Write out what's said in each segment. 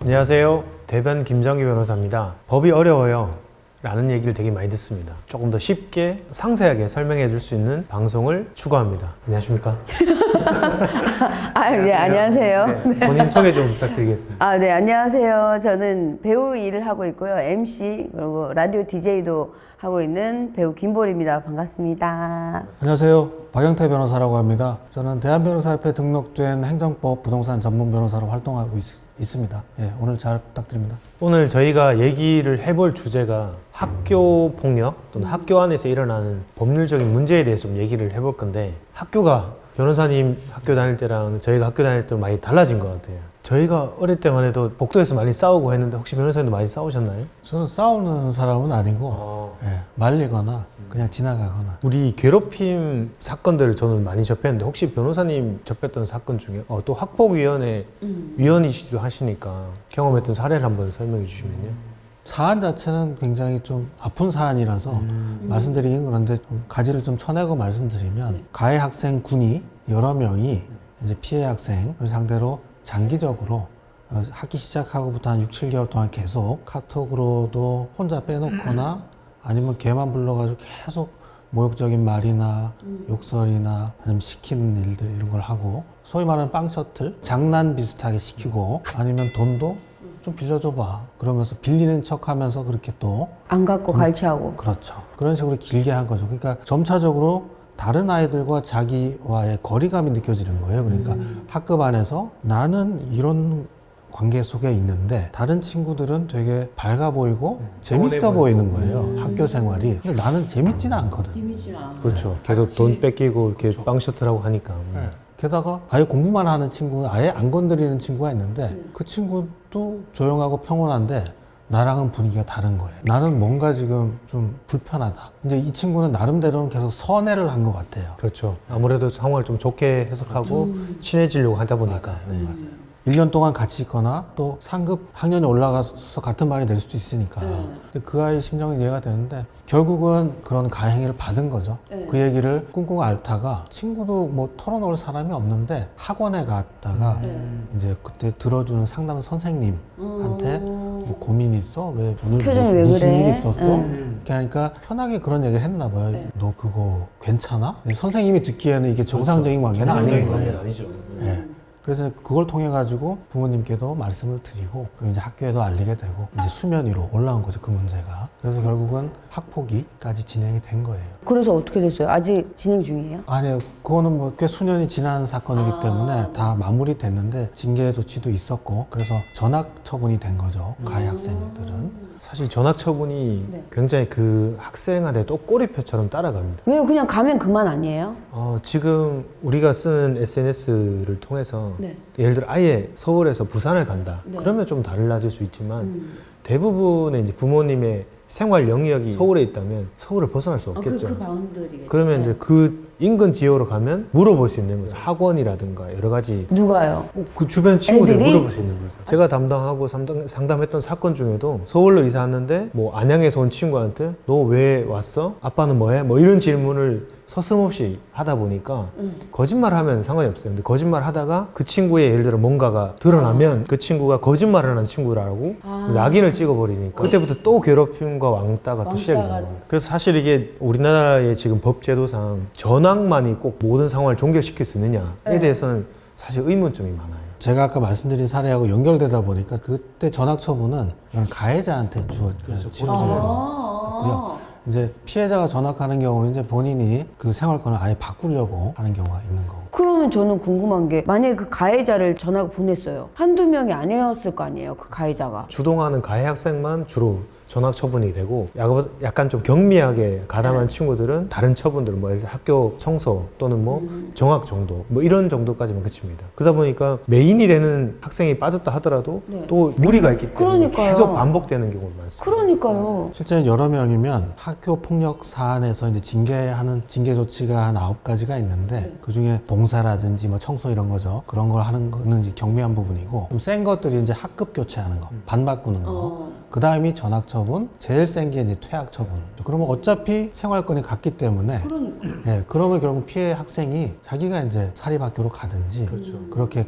안녕하세요. 대변 김정희 변호사입니다. 법이 어려워요 라는 얘기를 되게 많이 듣습니다. 조금 더 쉽게 상세하게 설명해 줄 수 있는 방송을 추구합니다. 안녕하십니까? 네, 안녕하세요. 네, 본인 소개 좀 부탁드리겠습니다. 네, 안녕하세요. 저는 배우 일을 하고 있고요. MC, 그리고 라디오 DJ도 하고 있는 배우 김보리입니다. 반갑습니다. 안녕하세요. 박영태 변호사라고 합니다. 저는 대한변호사협회 등록된 행정법 부동산 전문 변호사로 활동하고 있습니다. 예, 오늘 잘 부탁드립니다. 오늘 저희가 얘기를 해볼 주제가 학교 폭력 또는 학교 안에서 일어나는 법률적인 문제에 대해서 좀 얘기를 해볼 건데, 학교가 변호사님 학교 다닐 때랑 저희가 학교 다닐 때 많이 달라진 것 같아요. 저희가 어릴 때만 해도 복도에서 많이 싸우고 했는데 혹시 변호사님도 많이 싸우셨나요? 저는 싸우는 사람은 아니고 예, 말리거나 그냥 지나가거나. 우리 괴롭힘 사건들을 저는 많이 접했는데, 혹시 변호사님 접했던 사건 중에 또 학폭위원회 위원이시기도 하시니까 경험했던 사례를 한번 설명해 주시면요. 사안 자체는 굉장히 좀 아픈 사안이라서 말씀드리긴 그런데 좀 가지를 좀 쳐내고 말씀드리면, 가해 학생 군이 여러 명이 이제 피해 학생을 상대로 장기적으로 학기 시작하고부터 한 6, 7개월 동안 계속 카톡으로도 혼자 빼놓거나 아니면 걔만 불러가지고 계속 모욕적인 말이나 욕설이나 아니면 시키는 일들 이런 걸 하고, 소위 말하는 빵 셔틀 장난 비슷하게 시키고, 아니면 돈도 좀 빌려줘봐 그러면서 빌리는 척 하면서 그렇게 또 안 갖고 갈취하고. 그렇죠. 그런 식으로 길게 한 거죠. 그러니까 점차적으로 다른 아이들과 자기와의 거리감이 느껴지는 거예요. 그러니까 학급 안에서 나는 이런 관계 속에 있는데 다른 친구들은 되게 밝아 보이고 재밌어 보이는 거예요. 학교 생활이. 근데 나는 재밌지는 않거든. 그렇죠. 계속 돈 뺏기고 이렇게 빵 셔틀하고 하니까. 네. 게다가 아예 공부만 하는 친구는 아예 안 건드리는 친구가 있는데 그 친구도 조용하고 평온한데 나랑은 분위기가 다른 거예요. 나는 뭔가 지금 좀 불편하다. 이제 이 친구는 나름대로는 계속 선회를 한 것 같아요. 그렇죠. 아무래도 상황을 좀 좋게 해석하고 친해지려고 하다 보니까. 네. 1년 동안 같이 있거나 또 상급 학년에 올라가서 같은 반이 될 수도 있으니까. 근데 그 아이 심정은 이해가 되는데 결국은 그런 가해 행위를 받은 거죠. 그 얘기를 꿍꿍 앓다가 친구도 뭐 털어놓을 사람이 없는데 학원에 갔다가 이제 그때 들어주는 상담 선생님한테 뭐 고민이 있어? 왜 오늘 표정이 왜 무슨 그래? 일이 있었어? 이렇게 하니까 편하게 그런 얘기를 했나 봐요. 너 그거 괜찮아? 근데 선생님이 듣기에는 이게 정상적인 관계는 아닌 거예요. 아니죠. 예. 그래서 그걸 통해 가지고 부모님께도 말씀을 드리고, 그리고 이제 학교에도 알리게 되고 이제 수면 위로 올라온 거죠, 그 문제가. 그래서 결국은 학폭위까지 진행이 된 거예요. 그래서 어떻게 됐어요? 아직 진행 중이에요? 아니요, 그거는 뭐 꽤 수년이 지난 사건이기 때문에 다 마무리됐는데 징계 조치도 있었고, 그래서 전학 처분이 된 거죠, 가해 학생들은. 사실 전학 처분이 굉장히 그 학생한테 또 꼬리표처럼 따라갑니다. 왜요? 그냥 가면 그만 아니에요? 지금 우리가 쓰는 SNS를 통해서 예를 들어 아예 서울에서 부산을 간다. 그러면 좀 달라질 수 있지만 대부분의 이제 부모님의 생활 영역이 서울에 있다면 서울을 벗어날 수 없겠죠. 바운더리겠죠. 그러면 이제 그 인근 지역으로 가면 물어볼 수 있는 거죠. 학원이라든가 여러 가지. 누가요? 그 주변 친구들이 애들이? 물어볼 수 있는 거죠. 제가 담당하고 상담했던 사건 중에도 서울로 이사 왔는데 뭐 안양에서 온 친구한테 너 왜 왔어? 아빠는 뭐해? 뭐 이런 질문을 서슴없이 하다 보니까 거짓말하면 상관이 없어요. 근데 거짓말 하다가 그 친구의 예를 들어 뭔가가 드러나면 그 친구가 거짓말을 하는 친구라고 낙인을 찍어버리니까 그때부터 또 괴롭힘과 왕따가 또 시작이 되는 거예요. 그래서 사실 이게 우리나라의 지금 법 제도상 전학만이 꼭 모든 상황을 종결시킬 수 있느냐에 대해서는 사실 의문점이 많아요. 제가 아까 말씀드린 사례하고 연결되다 보니까 그때 전학 처분은 이건 가해자한테 치러진 거고요. 이제 피해자가 전학하는 경우는 이제 본인이 그 생활권을 아예 바꾸려고 하는 경우가 있는 거고. 그러면 저는 궁금한 게, 만약에 그 가해자를 전학을 보냈어요. 한두 명이 아니었을 거 아니에요, 그 가해자가. 주동하는 가해 학생만 주로 전학 처분이 되고, 약간 좀 경미하게 가담한 친구들은 다른 처분들, 뭐 예를 들어 학교 청소 또는 뭐 정학 정도, 뭐 이런 정도까지만 그칩니다. 그러다 보니까 메인이 되는 학생이 빠졌다 하더라도 또 무리가 있기 때문에 그러니까요. 계속 반복되는 경우가 많습니다. 그러니까요. 실제 여러 명이면 학교 폭력 사안에서 이제 징계하는 징계 조치가 한 9가지가 있는데 그 중에 봉사라든지 뭐 청소 이런 거죠. 그런 걸 하는 거는 이제 경미한 부분이고, 좀 센 것들이 이제 학급 교체하는 거, 반 바꾸는 거. 그 다음이 전학 처분, 제일 센 게 이제 퇴학 처분. 그러면 어차피 생활권이 같기 때문에, 그러면 결국 피해 학생이 자기가 이제 사립학교로 가든지 그렇게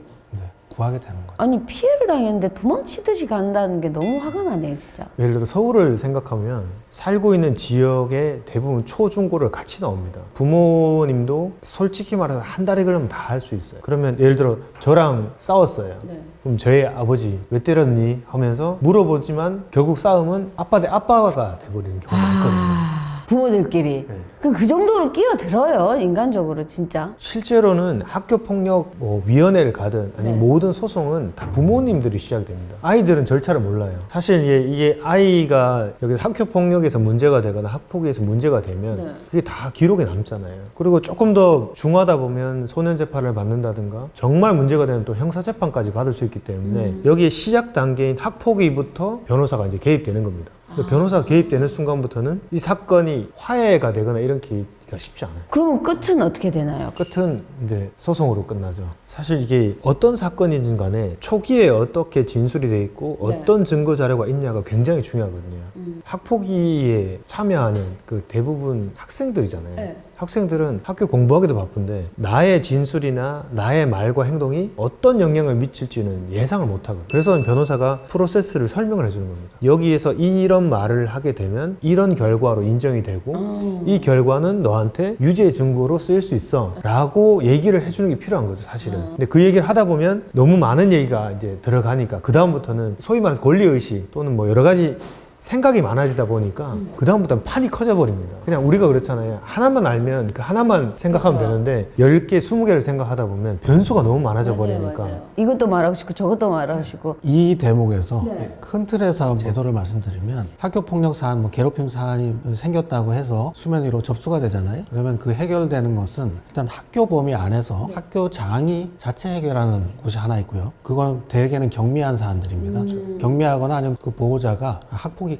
구하게 되는 거죠. 아니 피해를 당했는데 도망치듯이 간다는 게 너무 화가 나네요 진짜. 예를 들어 서울을 생각하면 살고 있는 지역에 대부분 초중고를 같이 나옵니다. 부모님도 솔직히 말해서 한 달이 걸리면 다 할 수 있어요. 그러면 예를 들어 저랑 싸웠어요. 네. 그럼 저희 아버지 왜 때렸니? 하면서 물어보지만 결국 싸움은 아빠 대 아빠가 돼버리는 경우가 많거든요. 부모들끼리. 네. 그 정도로 끼어들어요 인간적으로 진짜. 실제로는 학교폭력 위원회를 가든 아니면 네. 모든 소송은 다 부모님들이 시작됩니다. 아이들은 절차를 몰라요. 사실 이게 아이가 여기 학교폭력에서 문제가 되거나 학폭에서 문제가 되면 네. 그게 다 기록에 남잖아요. 그리고 조금 더 중하다 보면 소년재판을 받는다든가 정말 문제가 되면 또 형사재판까지 받을 수 있기 때문에 여기에 시작 단계인 학폭위부터 변호사가 이제 개입되는 겁니다. 변호사가 개입되는 순간부터는 이 사건이 화해가 되거나 이런 기가 쉽지 않아요. 그러면 끝은 어떻게 되나요? 끝은 이제 소송으로 끝나죠. 사실 이게 어떤 사건이든 간에 초기에 어떻게 진술이 돼 있고 네. 어떤 증거 자료가 있냐가 굉장히 중요하거든요. 학폭위에 참여하는 그 대부분 학생들이잖아요. 네. 학생들은 학교 공부하기도 바쁜데 나의 진술이나 나의 말과 행동이 어떤 영향을 미칠지는 예상을 못하거든요. 그래서 변호사가 프로세스를 설명을 해주는 겁니다. 여기에서 이런 말을 하게 되면 이런 결과로 인정이 되고 이 결과는 너한테 유죄 증거로 쓰일 수 있어 라고 얘기를 해주는 게 필요한 거죠 사실은. 근데 그 얘기를 하다 보면 너무 많은 얘기가 이제 들어가니까 그 다음부터는 소위 말해서 권리의식 또는 뭐 여러 가지 생각이 많아지다 보니까 그 다음부터는 판이 커져 버립니다. 그냥 우리가 그렇잖아요. 하나만 알면 그 하나만 생각하면 그렇죠. 되는데 10개, 20개를 생각하다 보면 변수가 너무 많아져 버리니까. 이것도 말하고 싶고 저것도 말하고 싶고. 이 대목에서 네. 큰 틀에서 제도를 말씀드리면 학교폭력 사안, 뭐 괴롭힘 사안이 생겼다고 해서 수면 위로 접수가 되잖아요. 그러면 그 해결되는 것은 일단 학교 범위 안에서 학교장이 자체 해결하는 곳이 하나 있고요. 그건 대개는 경미한 사안들입니다. 경미하거나 아니면 그 보호자가 학폭위까지,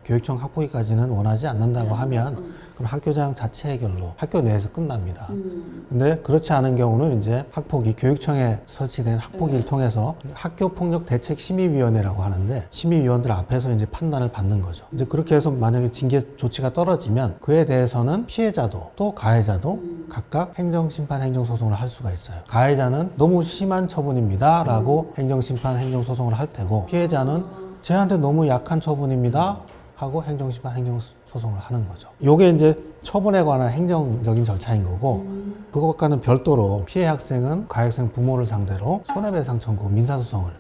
교육청 학폭위까지는 원하지 않는다고 하면 그럼 학교장 자체 해결로 학교 내에서 끝납니다. 근데 그렇지 않은 경우는 이제 학폭위, 교육청에 설치된 학폭위를 통해서 학교폭력대책심의위원회라고 하는데 심의위원들 앞에서 이제 판단을 받는 거죠. 이제 그렇게 해서 만약에 징계 조치가 떨어지면 그에 대해서는 피해자도 또 가해자도 각각 행정심판, 행정소송을 할 수가 있어요. 가해자는 너무 심한 처분입니다 라고 행정심판, 행정소송을 할 테고 피해자는 쟤한테 너무 약한 처분입니다 하고 행정심판, 행정소송을 하는 거죠. 요게 이제 처분에 관한 행정적인 절차인 거고 그것과는 별도로 피해 학생은 가해 학생 부모를 상대로 손해배상 청구, 민사소송을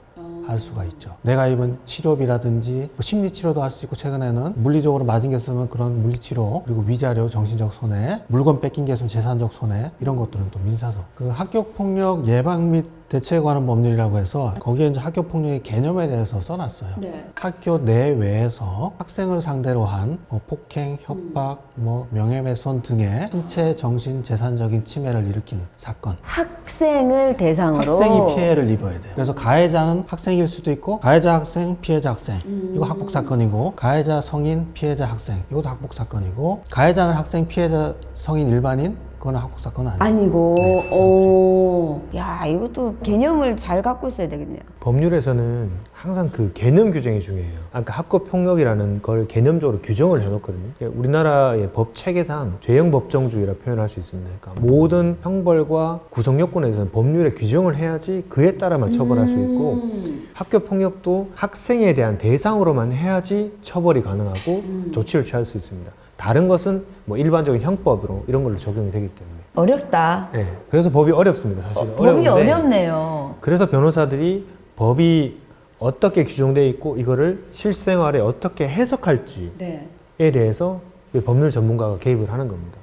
할 수가 있죠. 내가 입은 치료비라든지 뭐 심리치료도 할 수 있고 최근에는 물리적으로 맞은 게 있으면 그런 물리치료 그리고 위자료, 정신적 손해, 물건 뺏긴 게 있으면 재산적 손해 이런 것들은 또 민사소송. 그 학교폭력 예방 및 대처에 관한 법률이라고 해서 거기에 이제 학교폭력의 개념에 대해서 써놨어요. 네. 학교 내외에서 학생을 상대로 한 뭐 폭행, 협박, 뭐 명예훼손 등의 신체, 정신, 재산적인 침해를 일으킨 사건. 학생을 대상으로. 학생이 피해를 입어야 돼요. 그래서 가해자는 학생일 수도 있고 가해자 학생, 피해자 학생 이거 학폭 사건이고 가해자 성인, 피해자 학생 이것도 학폭 사건이고 가해자는 학생, 피해자 성인 일반인 그거는 학폭 사건은 아니고. 오, 야 이것도 개념을 잘 갖고 있어야 되겠네요. 법률에서는 항상 그 개념 규정이 중요해요. 아까 학교폭력이라는 걸 개념적으로 규정을 해놓거든요. 그러니까 우리나라의 법 체계상 죄형 법정주의라 표현할 수 있습니다. 그러니까 모든 형벌과 구성요건에서는 법률에 규정을 해야지 그에 따라만 처벌할 수 있고 학교폭력도 학생에 대한 대상으로만 해야지 처벌이 가능하고 조치를 취할 수 있습니다. 다른 것은 뭐 일반적인 형법으로 이런 걸로 적용이 되기 때문에. 어렵다. 네, 그래서 법이 어렵습니다. 사실은. 법이 어려운데 어렵네요. 그래서 변호사들이 법이 어떻게 규정되어 있고 이거를 실생활에 어떻게 해석할지에 네. 대해서 법률 전문가가 개입을 하는 겁니다.